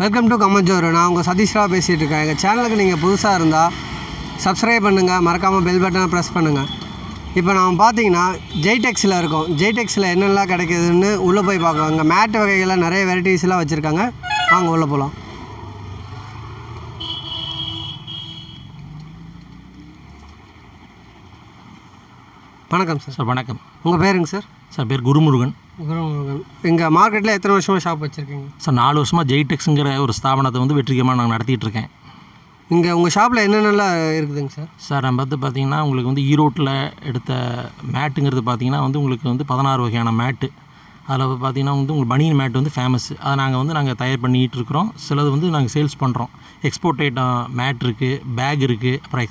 Welcome to கம்மஞ்சோறு. நான் உங்கள் சதீஷ்ராவ் பேசிகிட்டு இருக்கேன். எங்கள் சேனலுக்கு நீங்கள் புதுசாக இருந்தால் சப்ஸ்கிரைப் பண்ணுங்கள், மறக்காமல் பெல் பட்டனை ப்ரெஸ் பண்ணுங்கள். இப்போ நாம் பார்த்தீங்கன்னா ஜெய்டெக்ஸில் இருக்கோம். ஜெய்டெக்ஸில் என்னெல்லாம் கிடைக்குதுன்னு உள்ளே போய் பார்க்கலாம். இங்கே மேட் வகைகளில் நிறைய வெரைட்டிஸ்லாம் வச்சுருக்காங்க. வாங்க உள்ளே போகலாம். வணக்கம் சார். சார் வணக்கம். உங்கள் பேருங்க சார்? சார் பேர் குருமுருகன். குருமுருகன். இங்கே மார்க்கெட்டில் எத்தனை வருஷமாக ஷாப் வச்சுருக்கீங்க? சார் 4 வருஷமாக ஜெய்டெக்ஸுங்கிற ஒரு ஸ்தாபனத்தை வந்து வெற்றிகரமாக நாங்கள் நடத்திட்டு இருக்கேன். இங்கே உங்கள் ஷாப்பில் என்னென்னலாம் இருக்குதுங்க சார்? சார் நம்ம பார்த்தீங்கன்னா உங்களுக்கு வந்து ஈரோட்டில் எடுத்த மேட்டுங்கிறது பார்த்தீங்கன்னா வந்து உங்களுக்கு வந்து 16 வகையான மேட்டு. அதில் பார்த்தீங்கன்னா வந்து உங்களுக்கு பனியன் மேட் வந்து ஃபேமஸ். அதை நாங்கள் தயார் பண்ணிகிட்டு இருக்கிறோம். சிலது வந்து நாங்கள் சேல்ஸ் பண்ணுறோம். எக்ஸ்போர்ட் ஐட்டம் மேட் இருக்குது, பேக் இருக்குது, அப்புறம்